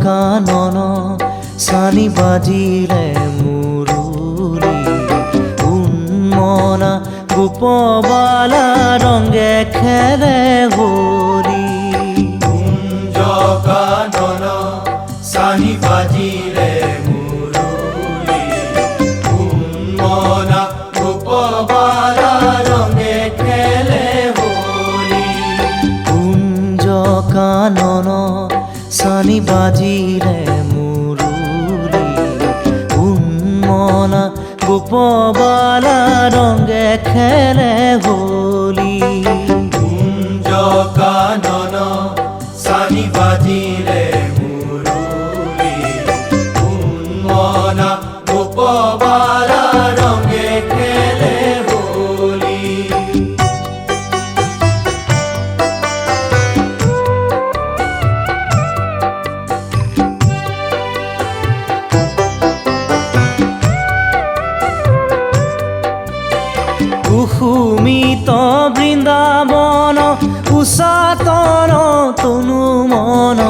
কানন সানি বাজিলে মুরুলি উন্মনা গোপবালা রঙে খেলে হোলি কুঞ্জ কানন সানি বাজিলে মুরুলি উন্মনা গোপবালা রঙে খেলে হোলি কুঞ্জ কানন সানি বাজিলে মুরুলি উন্মনা গোপবালা রঙে খেলে হোলি কুঞ্জ কানন সানি বাজিলে মুরুলি উন্মনা গোপবালা রঙে খেলে হোলি কুসুমিত বৃন্দাবন উষাতন তনু মন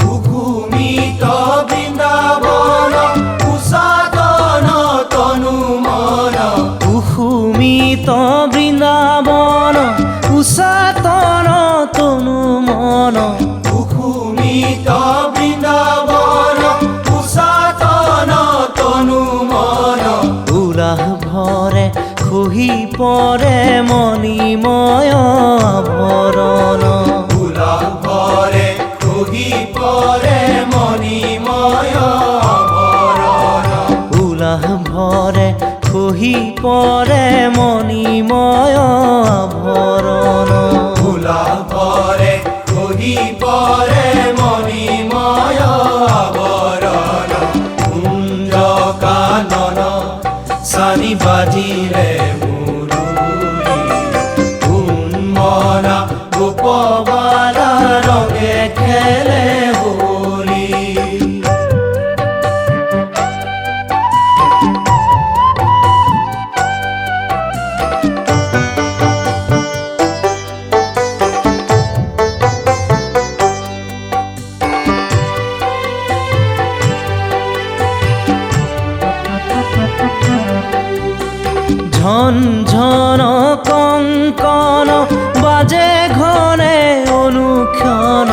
কুসুমিত বৃন্দাবন উষাতন তনু মন কুসুমিত বৃন্দাবন উষাতন তনু মন কুসুমিত বৃন্দাবন উষাতন তনু মন উলাহ ভরে খহি পৰে মণিময় আভৰণ উলাহ ভরে খহি পরে মণিময় আভরণ উলাহ ভৰে খহি পৰে মণিময় আভৰণ উলাহ ভরে খহি পরে মণিময় আভরণ কুঞ্জ কানন সানি বাজিলে মুরুলি উন্মনা গোপবালা রঙে খেলে হোলি ঝন ঝন কঙ্কন বাজে ঘনে অনুক্ষণ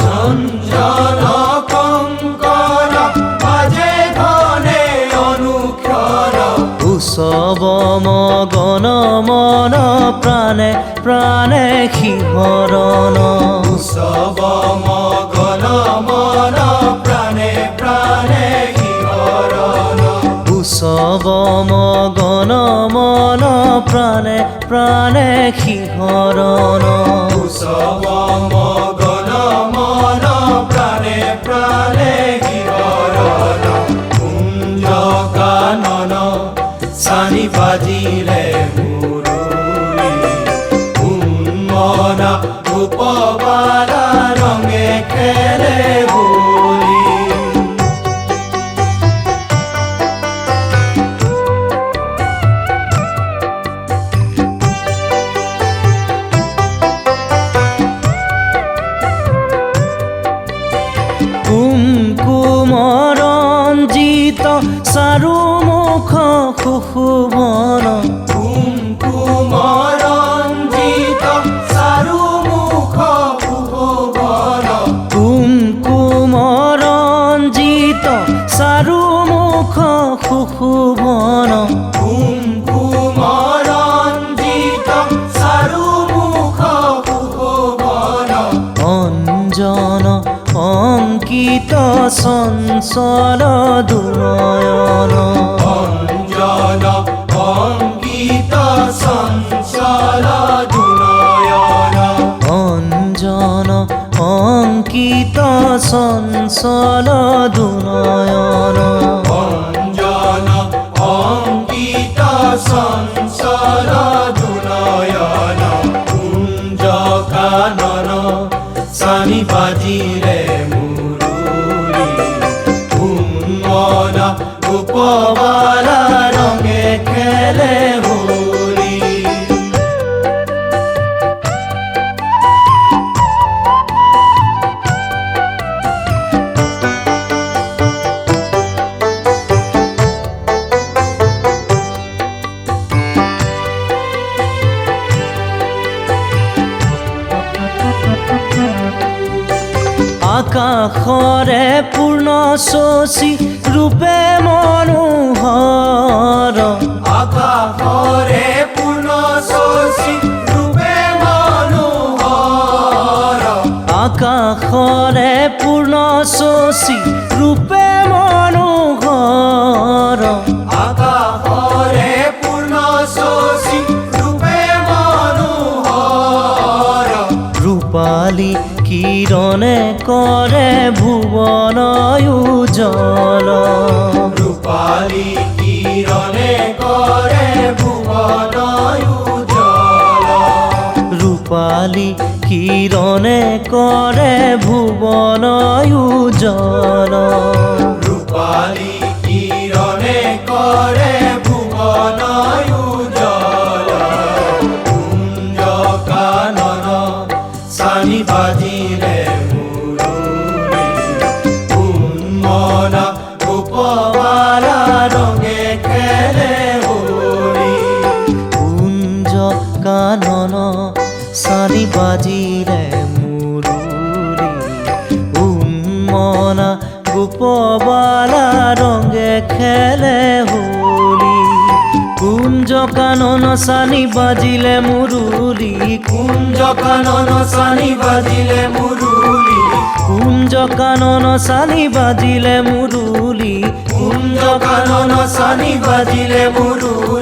ঝঞ্ঝন কঙ্কন বাজে ঘনে অনুক্ষণ উৎসব মগন মন প্রাণে প্রাণে শিহরণ উৎসব মগন মন প্রাণে প্রাণে শিহরণ উৎসব মগন মন প্রাণে প্রাণে শিহরণ উৎসব মগন মন প্রাণে প্রাণে শিহরণ কুঞ্জ কানন সানি বাজিলে মুরুলি উন্মনা গোপবালা রঙে খেলে হোলি কুমকুম ৰঞ্জিত চাৰু মুখ সুশোভন কুমকুম ৰঞ্জিত চাৰু মুখ সুশোভন কুমকুম ৰঞ্জিত চাৰু মুখ সুশোভন কুমকুম ৰঞ্জিত চাৰু মুখ সুশোভন অঞ্জন অঙ্কিত চঞ্চল দুনয়ন অঞ্জন অঙ্কিত চঞ্চল দুনয়ন অঞ্জন অঙ্কিত চঞ্চল দুনয়ন অঞ্জন অঙ্কিত চঞ্চল দুনয়ন কুঞ্জ কানন সানি বাজিলে মুরুলি উন্মনা গোপবালা রঙে খেলে হোলি আকাশৰে পূৰ্ণ শশী ৰূপে মনোহৰ আকাশৰে পূৰ্ণ শশী ৰূপে মনোহৰ আকাশৰে পূৰ্ণ শশী ৰূপে মনোহৰ আকাশৰে পূৰ্ণ শশী ৰূপে মনোহৰ ৰূপালী কিৰণে কৰে ভুৱন উজ্জ্বল ৰূপালী কিৰণে কৰে ভুৱন উজ্জ্বল ৰূপালী কিৰণে কৰে ভুৱন উজ্জ্বল ৰূপালী কিৰণে কৰে ভুৱন উজ্জ্বল কুঞ্জ কানন চানি বাজিলে মুৰুলি উন্মনা গোপবালা ৰঙে খেলে হোলী কুঞ্জ কানন চানি বাজিলে মুৰুলি উন্মনা গোপবালা ৰঙে খেলে হোলী কুঞ্জ কানন চানি বাজিলে মুৰুলি কুঞ্জ কানন চানি বাজিলে মুৰুলি কুঞ্জ কানন চানি বাজিলে মুৰুলি কুঞ্জ কানন চানি বাজিলে মুৰুলি